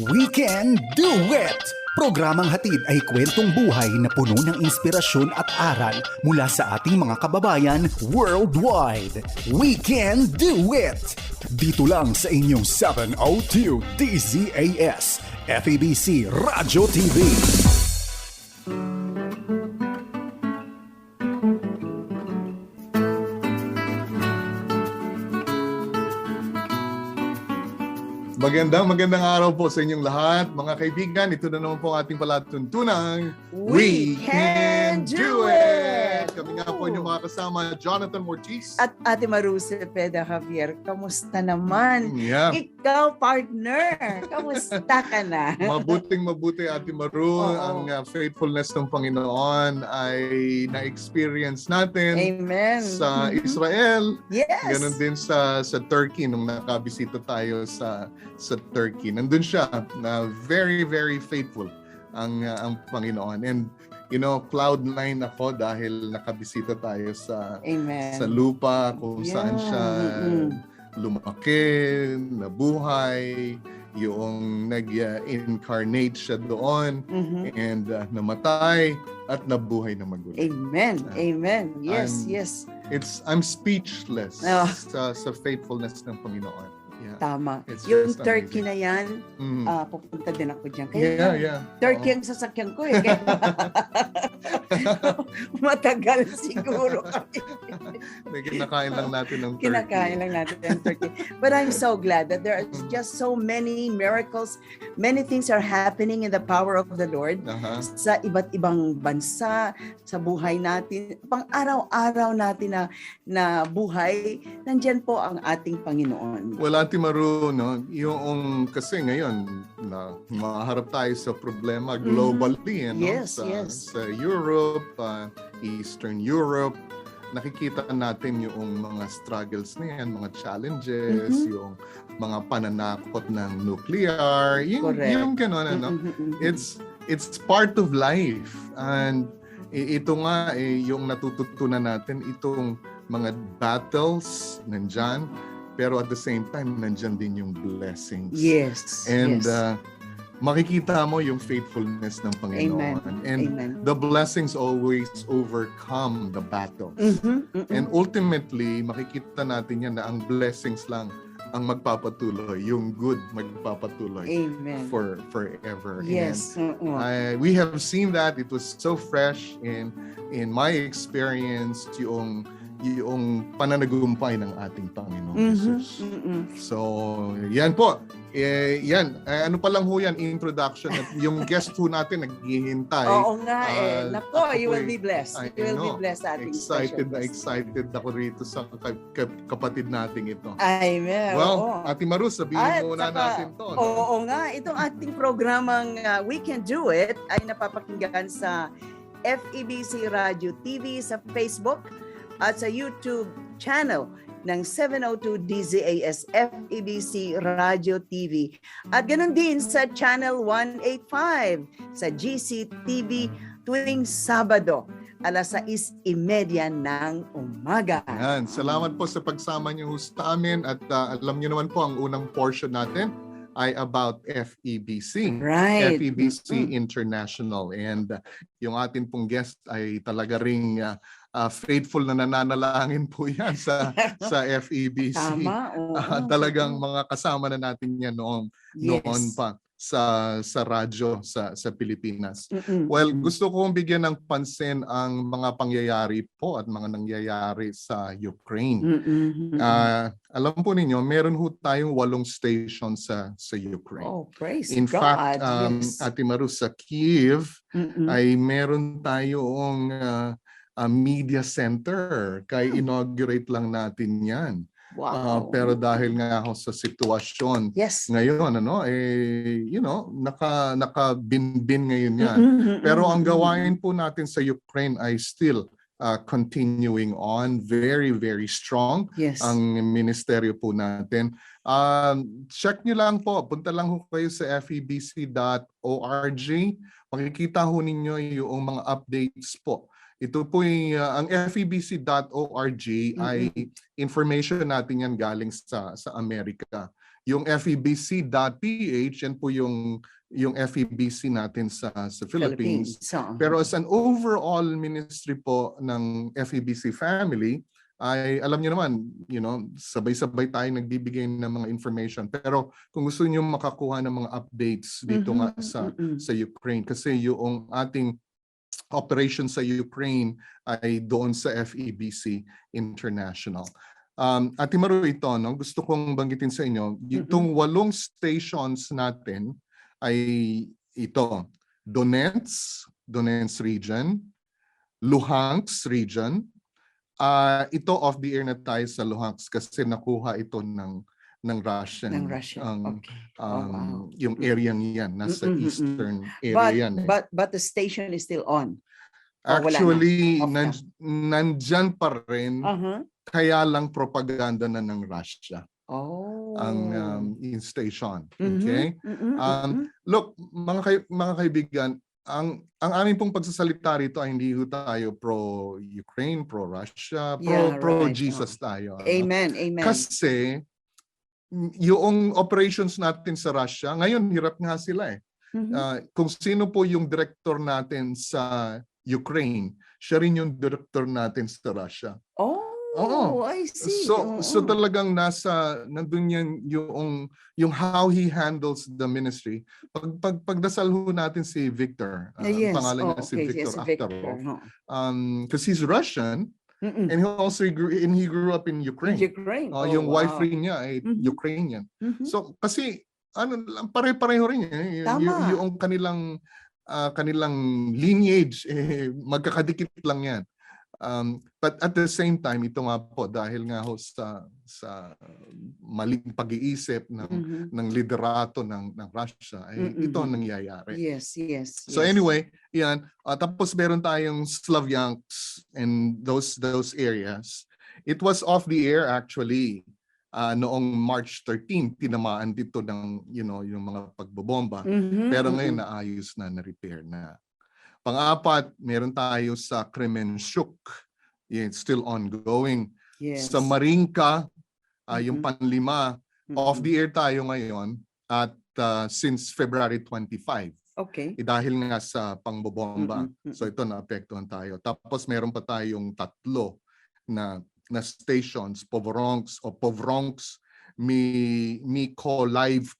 We Can Do It! Programang hatid ay kwentong buhay na puno ng inspirasyon at aral mula sa ating mga kababayan worldwide. We Can Do It! Dito lang sa inyong 702 DZAS, FEBC Radio TV. Magandang araw po sa inyong lahat. Mga kaibigan, ito na naman po ang ating palatuntunang We Can Do It! Kami nga po inyong mga kasama, Jonathan Mortiz. At Ate Maru Cepeda Javier, kamusta naman? Yeah. Ikaw, partner, kamusta ka na? Mabuti Ate Maru. Oo. Ang faithfulness ng Panginoon ay na-experience natin Amen. sa Israel. Yes. Ganon din sa Turkey nung nakabisita tayo sa Turkey. Nandun siya na very faithful ang Panginoon. And you know, cloud nine ako dahil nakabisita tayo sa Amen. lupa kung Yeah. saan siya lumaki, nabuhay, yung nag-incarnate siya doon and namatay at nabuhay na maguli. Amen. Amen. Yes, I'm- yes. I'm speechless Oh. sa faithfulness ng Panginoon. Yeah. Tama. It's Yung just Turkey amazing. na yan, Mm. pupunta din ako dyan. Kaya Yeah. Turkey ang sasakyan ko eh. Kaya matagal siguro kami. Kinakain lang natin ng turkey. Kinakain lang natin ang turkey. But I'm so glad that there are just so many miracles. Many things are happening in the power of the Lord Aha. sa iba't ibang bansa, sa buhay natin, pang araw-araw natin na buhay, nandyan po ang ating Panginoon. Well, Ate Maru, no, yung kasi ngayon na maharap tayo sa problema globally, no? Yes, sa, yes. sa Europe, Eastern Europe, nakikita natin yung mga struggles na yan, mga challenges, yung mga pananakot ng nuclear, Correct. yung gano'n, ano? It's part of life. And ito nga, yung natututunan natin, itong mga battles nandyan, pero at the same time, nandyan din yung blessings. Yes. And yes. makikita mo yung faithfulness ng Panginoon. And Amen. the blessings always overcome the battles. Mhm. And ultimately, makikita natin yan na ang blessings lang ang magpapatuloy, yung good magpapatuloy Amen. for forever. Yes. And we have seen that. It was so fresh in my experience, yung pananagumpay ng ating Panginoon Jesus. So, yan po. Yan. Ano pa lang ho yan, introduction. At yung guest ho natin naghihintay. Oo nga eh. Nako, ako you will po'y- be blessed. I You will be know. blessed ating Excited special guest. excited ako rito sa kapatid nating ito. Amen. Well, oo. Ate Maru, sabihin At muna saka, natin to. no? Oo nga, itong ating programang We Can Do It ay napapakinggan sa FEBC Radio TV sa Facebook at sa YouTube channel ng 702 DZAS FEBC Radio TV. At ganoon din sa Channel 185 sa GCTV tuwing Sabado, alas 6:30 ng umaga. Yan. Salamat po sa pagsama niyo sa amin at alam niyo naman po ang unang portion natin ay about FEBC. Right. FEBC International. And yung atin pong guest ay talaga ring faithful na nananalangin po yan sa FEBC. Tama. Oo. Talagang mga kasama na natin yan noon Yes. pa sa radyo sa Pilipinas. Mm-mm. Well, gusto kong bigyan ng pansin ang mga pangyayari po at mga nangyayari sa Ukraine. Mm-mm. Alam po ninyo, meron ho tayong 8 stations sa Ukraine. Oh, praise In God. fact, Yes. Ate Maru, sa Kyiv Mm-mm. ay meron tayong media center. Kaya inaugurate lang natin yan. Wow. Pero dahil nga ho sa sitwasyon Yes. ngayon, nakabinbin ngayon yan. Mm-mm. Pero ang gawain po natin sa Ukraine ay still continuing on, very strong. Yes. Ang ministeryo po natin. Check nyo lang po, punta lang ho kayo sa febc.org. Makikita ho ninyo yung mga updates po. Ito po ang febc.org ay information natin yan galing sa Amerika. Yung FEBC.ph, yan po yung FEBC natin sa Philippines. So, Pero as an overall ministry po ng FEBC family, ay alam niyo naman, sabay-sabay tayo nagbibigay ng mga information. Pero kung gusto niyo makakuha ng mga updates dito nga sa Ukraine, kasi yung ating operation sa Ukraine ay doon sa FEBC International. Ate Maru, ito, no, gusto kong banggitin sa inyo, itong 8 stations natin ay ito, Donetsk region, Luhansk region. Ito off the air na tayo sa Luhansk kasi nakuha ito ng Russian. Yung area niyan, nasa eastern area yan. But the station is still on. Actually, nandyan pa rin, kaya lang propaganda na ng Russia. Ang station. Okay? Look, mga kaibigan, ang aming pong pagsasalita rito ay hindi tayo pro-Ukraine, pro-Russia, pro-Jesus tayo. Amen, amen. Kasi yung operations natin sa Russia, ngayon hirap nga sila eh. Kung sino po yung director natin sa Ukraine, siya rin yung director natin sa Russia. I see. So talagang nandun yan yung how he handles the ministry. Pagdasal ho natin si Victor. Yes. Pangalan niya si Victor Aftarov. Because he's Russian and he grew up in Ukraine. Yung wife rin niya ay Ukrainian. So kasi pare-pareho rin yung kanilang lineage magkakadikit lang yan. But at the same time, ito nga po, dahil nga ho sa maling pag-iisip ng liderato ng Russia, ito ang nangyayari. Yes. So anyway, yan. Tapos meron tayong Slavyansk and those areas. It was off the air actually noong March 13, tinamaan dito ng yung mga pagbobomba. Pero ngayon naayos na-repair na. Pang-apat, meron tayo sa Kremenchuk. It's still ongoing. Yes. Sa Marinka, yung panlima, off the air tayo ngayon at since February 25. Okay. Dahil nga sa pangbobomba. So ito naapektuhan tayo. Tapos meron pa tayong 3 na stations, Povronsk, Mykolaiv.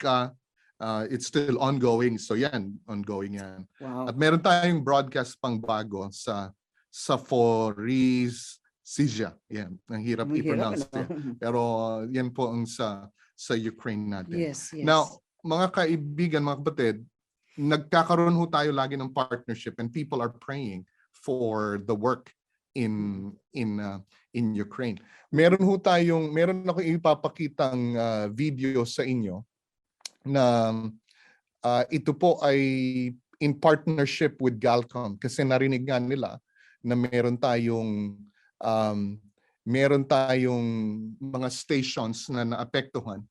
It's still ongoing. So yan, ongoing yan. Wow. At meron tayong broadcast pang bago sa Zaporizhzhia. Yan, ang hirap i-pronounce. Pero yan po ang sa Ukraine natin. Yes. Now, mga kaibigan, mga kapatid, nagkakaroon ho tayo lagi ng partnership and people are praying for the work in Ukraine. Meron ako ipapakitang video sa inyo na ito po ay in partnership with Galcom kasi narinig nga nila na meron tayong mga stations na naapektuhan.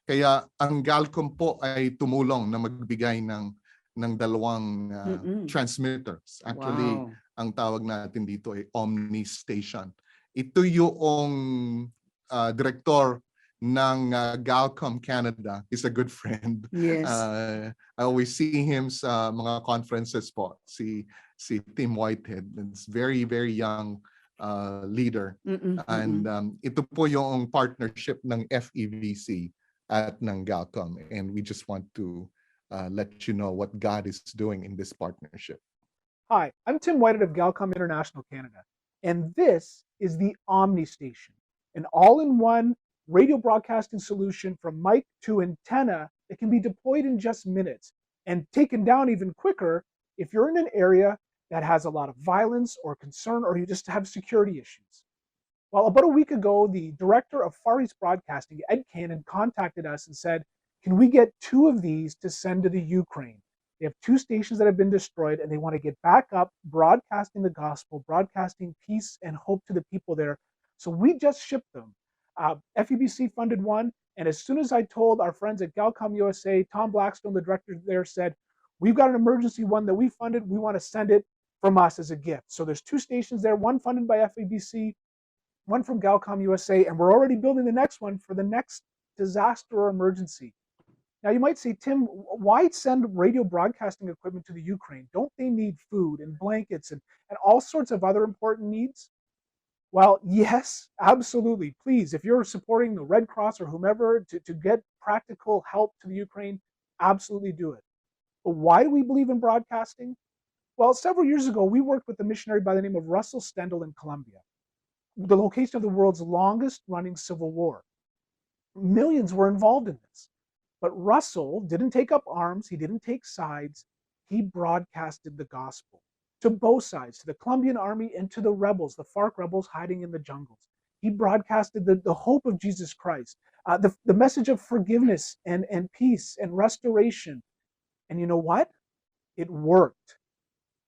Kaya ang Galcom po ay tumulong na magbigay ng 2 transmitters. Actually, ang tawag natin dito ay Omni Station. Ito yung director ng Galcom Canada. Is a good friend. Yes. I always see him sa mga conferences po. Si Tim Whitehead. It's very, very young leader. And ito po yung partnership ng FEBC at ng Galcom. And we just want to let you know what God is doing in this partnership. Hi, I'm Tim Whitehead of Galcom International Canada. And this is the Omni Station, an all-in-one radio broadcasting solution from mic to antenna that can be deployed in just minutes and taken down even quicker if you're in an area that has a lot of violence or concern or you just have security issues. Well, about a week ago, the director of Far East Broadcasting, Ed Cannon, contacted us and said, can we get 2 of these to send to the Ukraine? They have 2 stations that have been destroyed and they want to get back up broadcasting the gospel, broadcasting peace and hope to the people there. So we just shipped them. FEBC funded one, and as soon as I told our friends at Galcom USA, Tom Blackstone, the director there, said, we've got an emergency one that we funded, we want to send it from us as a gift. So there's 2 stations there, one funded by FEBC, one from Galcom USA, and we're already building the next one for the next disaster or emergency. Now, you might say, Tim, why send radio broadcasting equipment to the Ukraine? Don't they need food and blankets and all sorts of other important needs? Well, yes, absolutely. Please, if you're supporting the Red Cross or whomever to get practical help to the Ukraine, absolutely do it. But why do we believe in broadcasting? Well, several years ago, we worked with a missionary by the name of Russell Stendhal in Colombia, the location of the world's longest running civil war. Millions were involved in this. But Russell didn't take up arms. He didn't take sides. He broadcasted the gospel to both sides, to the Colombian army and to the rebels, the FARC rebels hiding in the jungles. He broadcasted the hope of Jesus Christ, the message of forgiveness and peace and restoration. And you know what? It worked.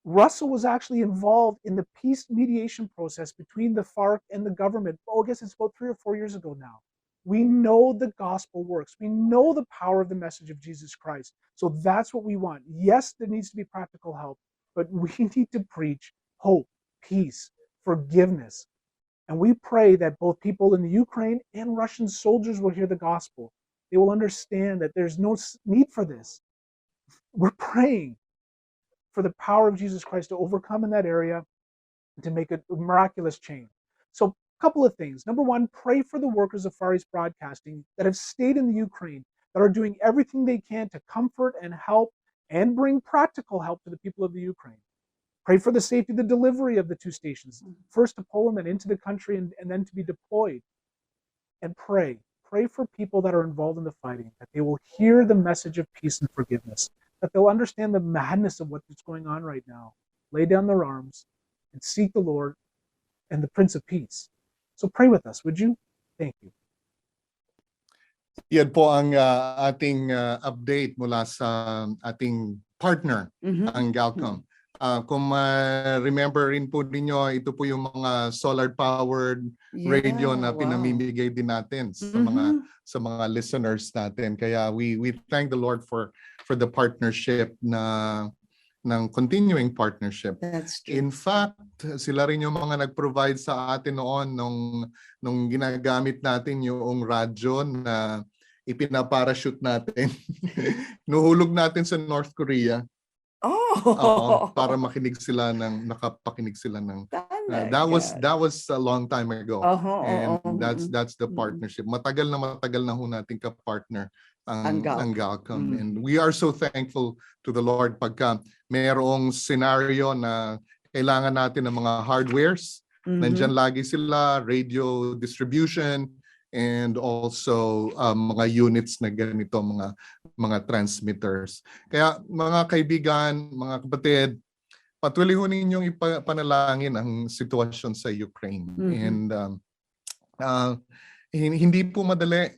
Russell was actually involved in the peace mediation process between the FARC and the government. Oh, I guess it's about 3 or 4 years ago now. We know the gospel works. We know the power of the message of Jesus Christ. So that's what we want. Yes, there needs to be practical help, but we need to preach hope, peace, forgiveness. And we pray that both people in the Ukraine and Russian soldiers will hear the gospel. They will understand that there's no need for this. We're praying for the power of Jesus Christ to overcome in that area and to make a miraculous change. So a couple of things. Number one, pray for the workers of Far East Broadcasting that have stayed in the Ukraine, that are doing everything they can to comfort and help and bring practical help to the people of the Ukraine. Pray for the safety of the delivery of the two stations, first to Poland and into the country and then to be deployed. And pray for people that are involved in the fighting, that they will hear the message of peace and forgiveness, that they'll understand the madness of what's going on right now, lay down their arms and seek the Lord and the Prince of Peace. So pray with us, would you? Thank you. Yan po ang ating update mula sa ating partner, ang Galcom. Kung remember rin po ninyo, ito po yung mga solar-powered radio na pinamimigay din natin sa mga listeners natin. Kaya we thank the Lord for the partnership ng continuing partnership. That's true. In fact, sila rin yung mga nag-provide sa atin noon nung ginagamit natin yung radyo na ipinaparachute natin. Nuhulog natin sa North Korea. Para makinig sila nakapakinig sila ng that was a long time ago. And that's the partnership. Matagal na ho natin ka-partner ang Galcom. And we are so thankful to the Lord pagka mayroong scenario na kailangan natin ng mga hardwares. Nandyan lagi sila, radio distribution, and also mga units na ganito, mga transmitters. Kaya mga kaibigan, mga kapatid, patuloy ho ninyong ipanalangin ang sitwasyon sa Ukraine. And hindi po madali.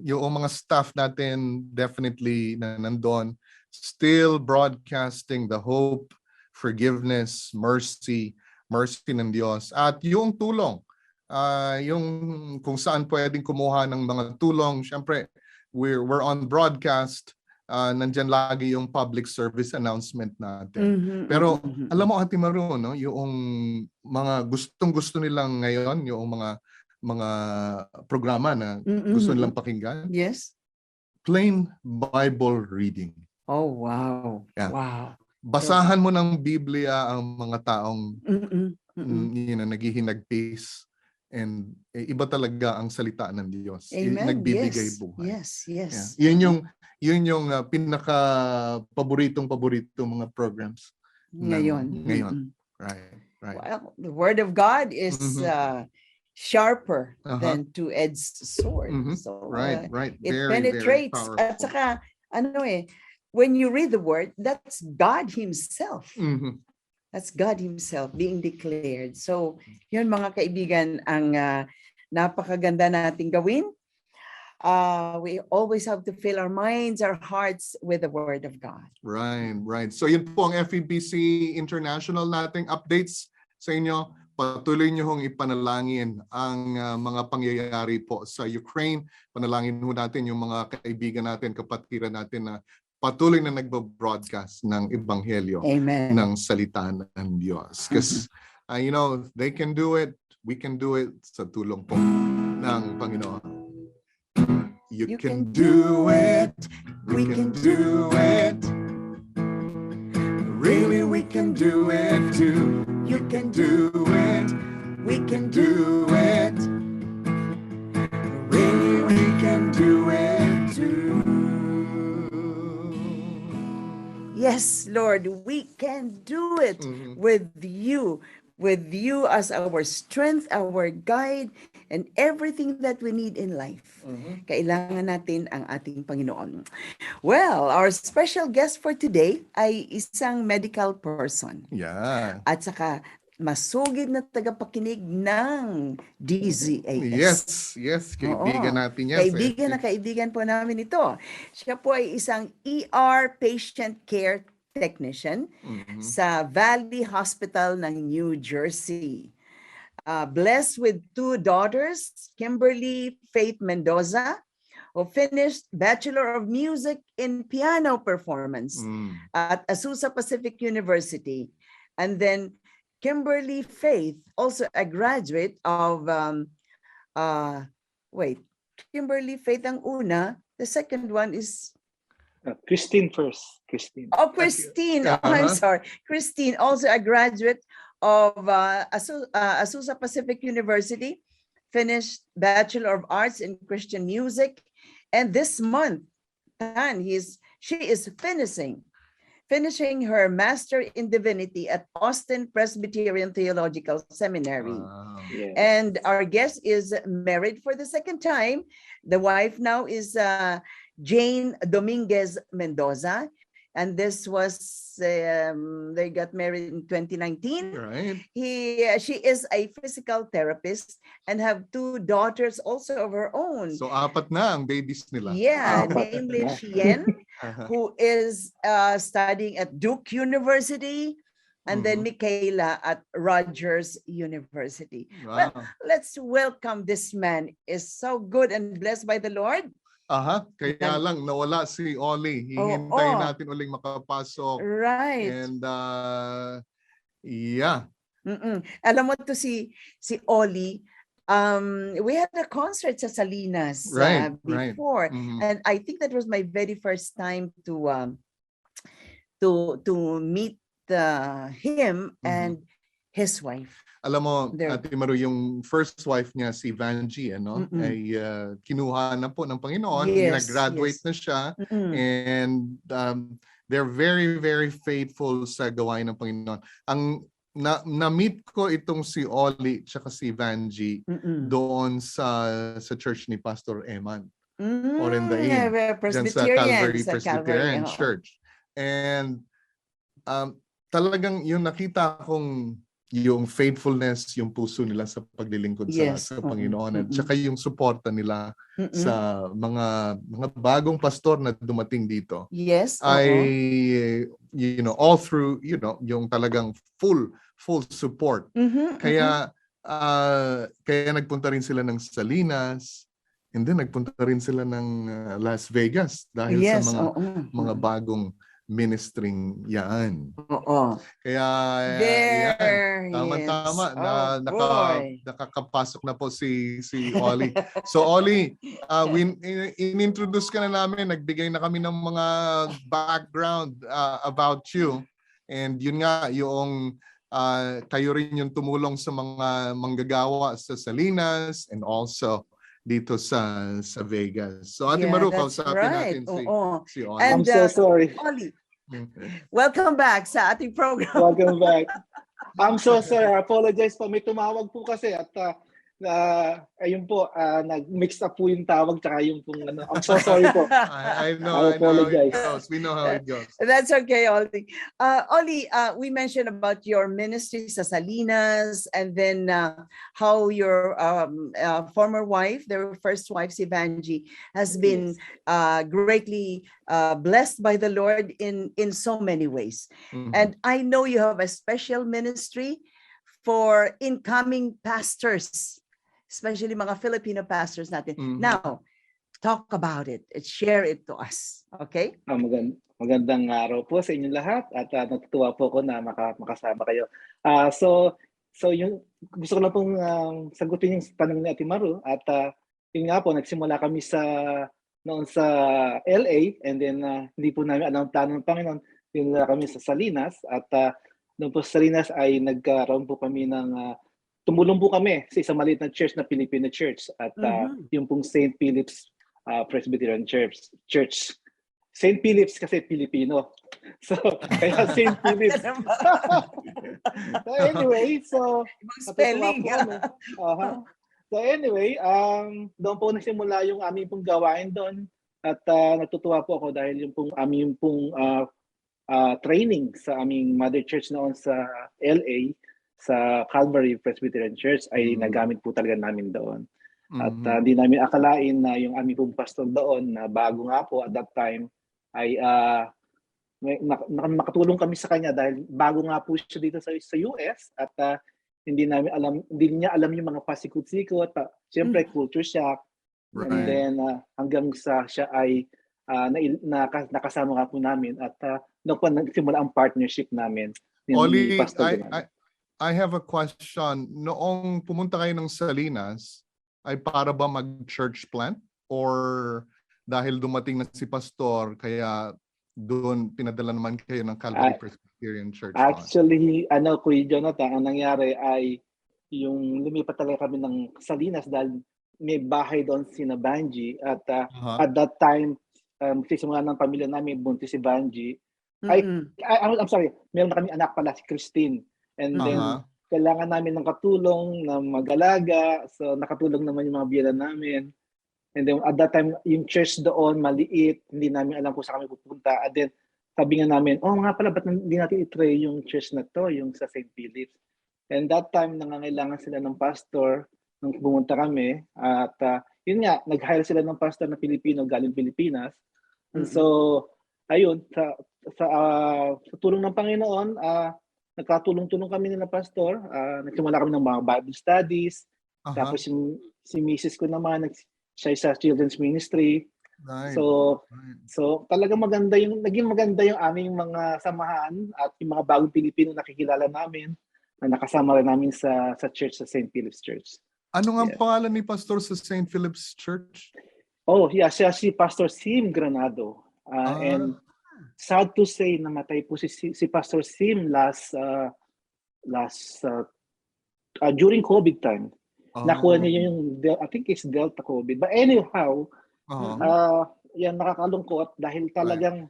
Yung mga staff natin definitely na nandun, still broadcasting the hope, forgiveness, mercy ng Diyos. At yung tulong, yung kung saan pwedeng kumuha ng mga tulong, syempre we're on broadcast, nandyan lagi yung public service announcement natin. Pero alam mo, Ate Maru, no, yung mga gustong-gusto nilang ngayon, yung mga programa na gusto nilang pakinggan. Yes. Plain Bible reading. Oh, wow. Yeah. Wow. Basahan mo ng Biblia ang mga taong naghihinagpis. And iba talaga ang salita ng Diyos. Amen. Nagbibigay buhay. Yes. Yeah. Yun yung pinaka paboritong mga programs ngayon. Right. Well, the Word of God is sharper than two-edged sword. So right. It Very, penetrates. very At saka, when you read the Word, that's God Himself. That's God Himself being declared. So, yun mga kaibigan, ang napakaganda nating gawin. We always have to fill our minds, our hearts with the Word of God. Right. So yun po ang FEBC International nating updates sa inyo. Patuloy niyo hong ipanalangin ang mga pangyayari po sa Ukraine. Panalangin ho natin yung mga kaibigan natin, kapatiran natin na patuloy na nagbo-broadcast ng ebanghelyo ng salita ng Diyos. Because, they can do it, we can do it sa tulong po ng Panginoon. You can do it. We can do it. Really, we can do it too. You can do it. We can do it. Really, we can do it too. Yes, Lord, we can do it with you as our strength, our guide, and everything that we need in life. Kailangan natin ang ating Panginoon. Well, our special guest for today ay isang medical person Yeah. at saka masugid na tagapakinig ng DZAS. Yes. Kaibigan Oo. natin yan. Kaibigan po namin ito. Siya po ay isang ER patient care technician sa Valley Hospital ng New Jersey. Blessed with 2 daughters, Kimberly Faith Mendoza, who finished Bachelor of Music in Piano Performance at Azusa Pacific University. And then Kimberly Faith, also a graduate of, Kimberly Faith ang una. The second one is... Christine first. Christine. Oh, Christine. Oh, I'm sorry. Christine, also a graduate of Azusa Pacific University, finished Bachelor of Arts in Christian Music. And this month, she is finishing her Master in Divinity at Austin Presbyterian Theological Seminary. Wow. Yeah. And our guest is married for the second time. The wife now is Jane Dominguez Mendoza. And this was, they got married in 2019. Right. She is a physical therapist and have 2 daughters also of her own. So, 4 na ang babies nila. Yeah, Apat namely na. Chien, who is studying at Duke University, and then Michaela at Rogers University. Well, Wow. let's welcome this man. Is so good and blessed by the Lord. Kaya lang nawala si Oli. Hihintayin natin uling makapasok. Right. And yeah. Alam mo to si Oli, we had a concert sa Salinas before. Mhm. And I think that was my very first time to meet him and his wife. Alam mo, There. Ate Maru, yung first wife niya, si Vanji, ay kinuha na po ng Panginoon. Yes, Nag-graduate na siya. And they're very, very faithful sa gawain ng Panginoon. Ang na-meet ko itong si Oli tsaka si Vanji doon sa church ni Pastor Eman. Orendain. Diyan sa Calvary Presbyterian Church. And talagang yung nakita kong yung faithfulness, yung puso nila sa paglilingkod sa Panginoon, at saka yung suporta nila sa mga bagong pastor na dumating dito. Yes. Ay all through, yung talagang full support. Kaya nagpunta rin sila ng Salinas, and then nagpunta rin sila ng Las Vegas dahil sa mga bagong ministering yan. Kaya tama-tama nakakapasok na po si Oli. So Oli, in-introduce ka na namin, nagbigay na kami ng mga background about you. And yun nga, yung kayo rin yung tumulong sa mga manggagawa sa Salinas and also dito sa Vegas. So Ate Maru, kausapin natin si Oli. I'm so sorry. Oli, welcome back sa ating program. Welcome back. I'm so sorry. I apologize po. May tumawag po kasi at ayun po, nag-mix up po yung tawag tsaka yung pong ano. I'm so sorry po. I know how it goes. We know how it goes. That's okay, Oli. Oli, we mentioned about your ministry sa Salinas, and then how your former wife, their first wife, si Vanji, has been greatly blessed by the Lord in so many ways. And I know you have a special ministry for incoming pastors, especially mga Filipino pastors natin. Now, talk about it and share it to us. Okay? Magandang araw po sa inyong lahat at natutuwa po ako na makasama kayo. So yung gusto ko lang pong sagutin yung tanong ni Ate Maru at yun nga po, nagsimula kami noon sa LA, and then hindi po namin alam ang plano ng Panginoon. Yun na kami sa Salinas, at noon po sa Salinas ay nagkaroon po kami tumulong po kami sa isang maliit na church na Filipino church, at yung pong St. Philip's Presbyterian Church. St. Philip's kasi Filipino. So, kaya St. Philip's. So anyway, Ibang spelling. So anyway, doon po nagsimula yung aming pong gawain doon, at natutuwa po ako dahil yung pong aming pong training sa aming mother church noon sa LA, sa Calvary Presbyterian Church, ay nagamit po talaga namin doon. At hindi namin akalain na yung aming pong pastor doon, na bago nga po at that time, ay nakatulong kami sa kanya dahil bago nga po siya dito sa US, at hindi niya alam yung mga pasikot-sikot, siyempre culture shock. Right. And then hanggang sa siya ay nakasama nga po namin, at doon po nagsimula ang partnership namin. Oli, I have a question. Noong pumunta kayo ng Salinas, ay para ba mag-church plant? Or dahil dumating na si pastor, kaya doon pinadala naman kayo ng Calvary Presbyterian Church? Actually, Kuya Jonathan, ang nangyari ay yung lumipat talaga kami ng Salinas dahil may bahay doon si Banji, at at that time, simula ng pamilya namin, buntis si Banji. I'm sorry, meron na kami anak pala, si Christine. And then, kailangan namin ng katulong na mag-alaga. So, nakatulong naman yung mga biyela namin. And then, at that time, yung church doon, maliit. Hindi namin alam kung saan kami pupunta. And then, sabi nga namin, nga pala, ba't hindi natin i-try yung church na to, yung sa St. Philip's? And that time, nangangailangan sila ng pastor nung pumunta kami. At yun nga, nag-hire sila ng pastor na Pilipino galing Pilipinas. And so, ayun, sa tulong ng Panginoon, nagkatulong-tulong kami nila pastor. Nagsimula kami ng mga Bible studies. Tapos si Mrs. ko naman, siya sa children's ministry. Right. So talagang naging maganda yung aming mga samahan at yung mga bagong Pilipino nakikilala namin na nakasama rin namin sa church, sa St. Philip's Church. Ano nga pangalan ni pastor sa St. Philip's Church? Siya si Pastor Sim Granado. And sad to say, namatay po si Pastor Sim during COVID time. Nakuha niya yung, I think it's Delta COVID. But anyhow, yan nakakalungkot dahil talagang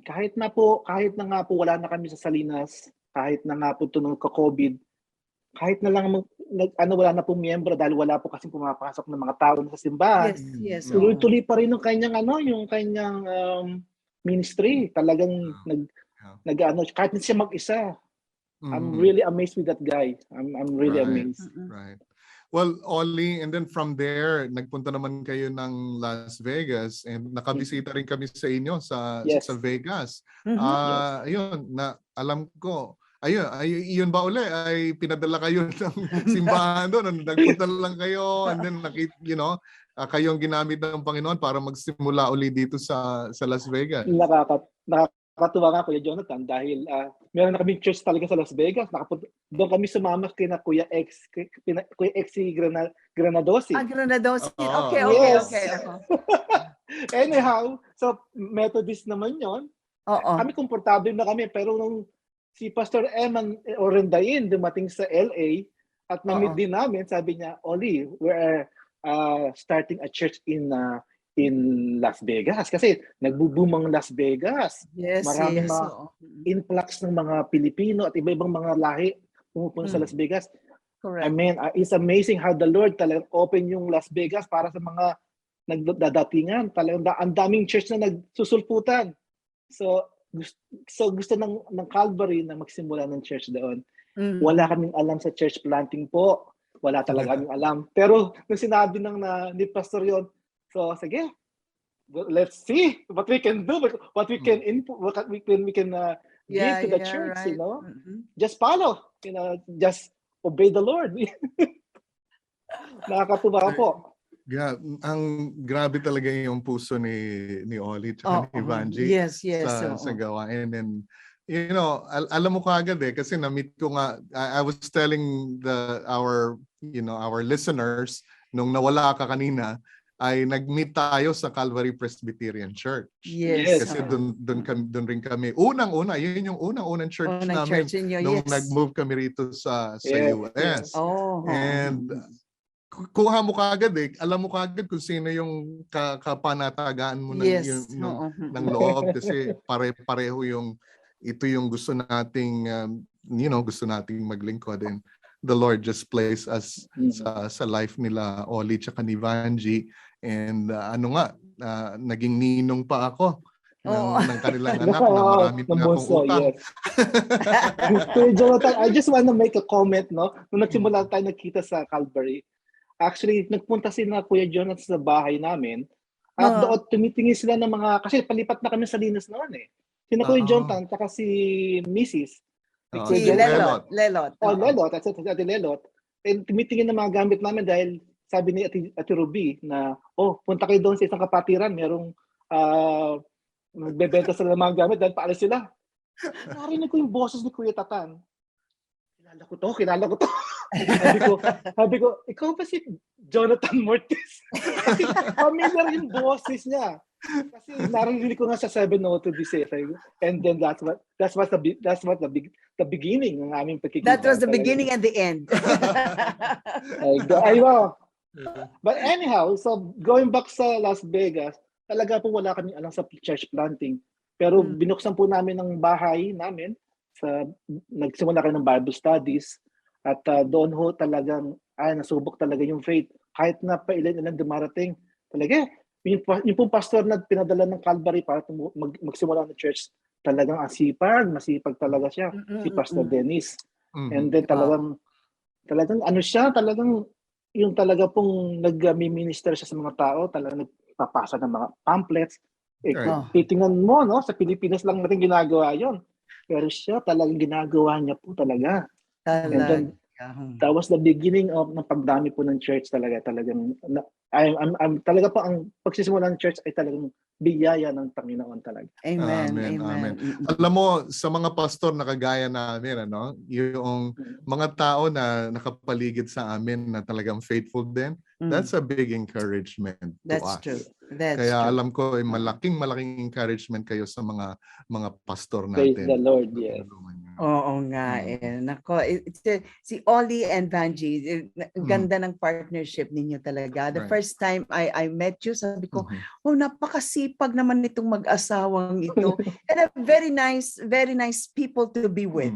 kahit na nga po wala na kami sa Salinas, kahit na nga po ito nung COVID, kahit na lang wala na po miyembro dahil wala po kasi pumapasok ng mga tao sa simbahan. Yes. Tuloy-tuloy pa rin yung kanyang ministry. Talagang kahit na siya mag-isa. I'm really amazed with that guy. I'm really amazed. Right. Well, Oli, and then from there, nagpunta naman kayo ng Las Vegas, and nakabisita rin kami sa inyo sa Vegas. Ayun, alam ko. Ayun ba uli? Ay pinadala kayo ng simbahan doon. Nagpunta lang kayo, and then kayo ang ginamit ng Panginoon para magsimula uli dito sa Las Vegas. Nakakatuwa nga, Kuya Jonathan, dahil meron na kami church talaga sa Las Vegas. Doon kami sumama kina Kuya X si Granadosi. Granadosi. Okay. Anyhow, so Methodist naman yon. Kami komportable na kami, pero nung si Pastor Eman Orendain dumating sa LA at na-meet din namin, sabi niya, Oli, we're starting a church in Las Vegas kasi nagbo-boom ang Las Vegas. Maraming influx ng mga Pilipino at iba-ibang mga lahi pumupunta sa Las Vegas. Correct. I mean, it's amazing how the Lord talagang open yung Las Vegas para sa mga nagdadatingan. Talagang ang daming church na nagsusulputan. So gusto ng Calvary na magsimula ng church doon. Wala kaming alam sa church planting po. Wala talaga kaming alam. Pero nung sinabi ni Pastor yon, so sige, let's see what we can do, what we can input, what we can give to the church, right. Just follow, just obey the Lord. Nakakatuwa po. Yeah, ang grabe talaga yung puso ni Oli at ni Banji sa gawain. And alam mo kaagad kasi na-meet ko nga, I was telling our listeners nung nawala ka kanina, ay nag-meet tayo sa Calvary Presbyterian Church. Yes. Kasi doon rin kami. Unang-una, yun yung unang-unang church namin Church ninyo, nung yes. nag-move kami rito sa Yes, US. Oh. And kuha mo kaagad alam mo kaagad kung sino yung kapanatagaan mo Yes. ng loob kasi pare-pareho ito yung gusto nating gusto nating maglingkod, and the Lord just placed us sa life nila Oli tsaka ni Vanji, and naging ninong pa ako ng kanilang anak na marami na akong utang. Yes. Kuya Jonathan, I just want to make a comment, no? Nung nagsimula tayo nagkita sa Calvary, actually, nagpunta sila Kuya Jonathan sa bahay namin at doon tumitingin sila ng mga, kasi palipat na kami sa Linas noon Sina Kuya Jonathan, taka si Mrs. Si Lelot. Lelot, at Ate Lelot. And tumitingin ng mga gamit namin dahil sabi ni Ate Ruby na, punta kayo doon sa isang kapatiran, merong nagbebenta sila ng mga gamit dahil paalis sila. Narinig ko yung boses ni Kuya Tatan. Kilala ko to. sabi ko, ikaw ba si Jonathan Mortis? Familiar yung boses niya. Kasi narinig ko nga sa 702 BC. And then that's what the beginning ng aming pagkikita. That was the beginning and the end. Aywa. But anyhow, so going back sa Las Vegas, talaga po wala kaming alam sa church planting. Pero binuksan po namin ang bahay namin, nagsimula kami ng Bible studies, at doon ho talagang nasubok talaga yung faith. Kahit na pa ilan dumarating, talaga yung pong pastor na pinadala ng Calvary para magsimula ng church, talagang masipag talaga siya, si Pastor Dennis. And then talagang yung talaga pong nag-minister siya sa mga tao, talagang nagpapasa ng mga pamphlets. Titingnan mo, no, sa Pilipinas lang natin ginagawa yon. Pero siya talagang ginagawa niya po talaga. And then, that was the beginning of ng pagdami po ng church talagang talaga po ang pagsisimula ng church ay talagang biyaya ng Panginoon talaga. Amen. Alam mo, sa mga pastor na kagaya namin, yung mga tao na nakapaligid sa amin na talagang faithful din, that's a big encouragement to us. That's true. Kaya alam ko, malaking encouragement kayo sa mga pastor natin. Praise the Lord, yes. Oo nga. Nako, si Oli and Vanji, ganda ng partnership ninyo talaga. The first time I met you, sabi ko, napakasipag naman itong mag-asawang ito. And very nice people to be with.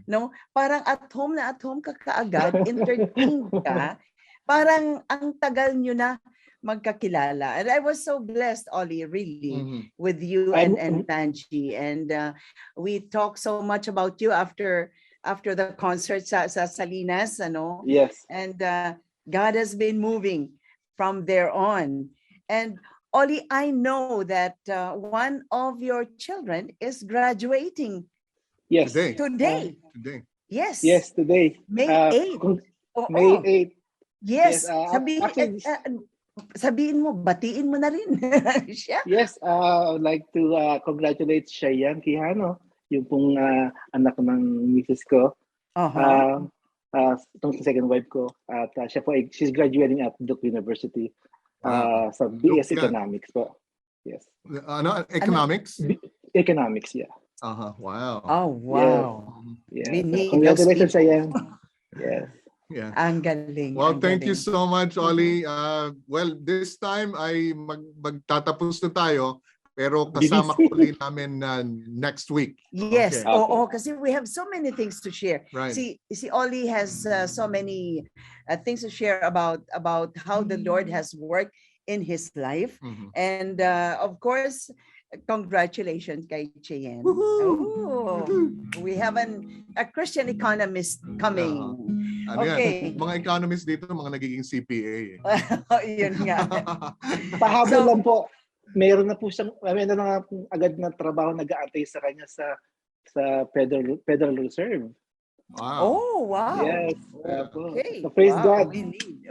No? Parang at home ka kaagad, entertained ka. Parang ang tagal nyo na magkakilala. And I was so blessed, Oli, really, with you and Vanji. And we talked so much about you after the concert sa Salinas, Yes. And God has been moving from there on. And Oli, I know that one of your children is graduating. Yes. Today. Yes. Yes, today. May 8th. May 8th. Yes. Actually, sabihin mo, batiin mo na rin siya. Yes, I would like to congratulate Cheyenne Quijano, yung pong anak ng misis ko. Itong second wife ko. At she's graduating at Duke University sa BS Economics po. Yes. Economics? Economics, yeah. Wow. Oh, wow. Yeah. We need congratulations, Cheyenne. Yes. Yeah. Ang galing. Well, thank you so much, Oli. Well, this time ay magtatapos na tayo, pero kasama ko ulit namin next week. Yes. Okay. Kasi we have so many things to share. Right. Si Oli has so many things to share about how the Lord has worked in his life. And of course, congratulations kay Cheyenne. We have a Christian economist coming. Okay. Mga economists dito, mga nagiging CPA. Yun nga. Pahabol lang po. Meron na agad na trabaho nag-aantay sa kanya sa Federal Reserve. Wow. Oh, wow. Yes. Okay. So praise God.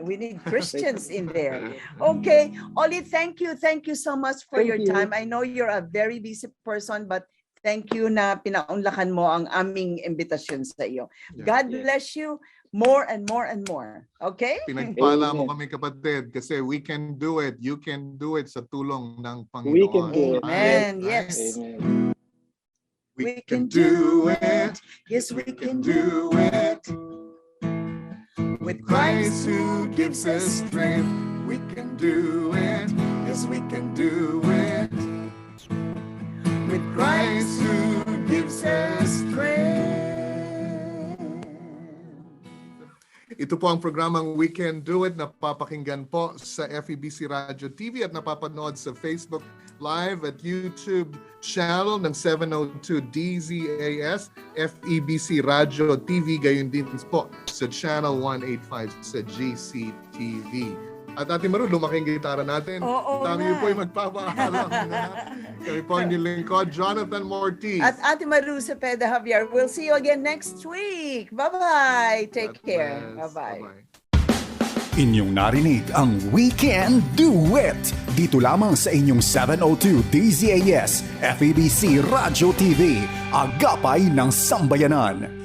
We need Christians in there. Okay. Oli, thank you. Thank you so much for your time. I know you're a very busy person, but thank you na pinaunlakan mo ang aming imbitasyon sa iyo. God bless you. more and more and more. Okay? Pinagpala mo Amen. kami kapatid kasi we can do it. You can do it sa tulong ng Panginoon. We can do it. Amen. Right? Yes. Amen. We can do it. Yes, we can do it. With Christ who gives us strength, we can do it. Yes, we can do it. With Christ who gives us strength. Ito po ang programang We Can Do It, napapakinggan po sa FEBC Radio TV at napapanood sa Facebook Live at YouTube channel ng 702 DZAS, FEBC Radio TV, gayon din po sa channel 185 sa GCTV. At Ate Maru, lumaki ang gitara natin. Oo Dami nga. po yung magpapaalam. Kami po ang inyong lingkod, Jonathan Mortiz. At Ate Maru Cepeda Javier, we'll see you again next week. Bye-bye. Take God care. bless. Bye-bye. Inyong narinig ang We Can Do It! Dito lamang sa inyong 702 DZAS, FEBC Radio TV, agapay ng sambayanan.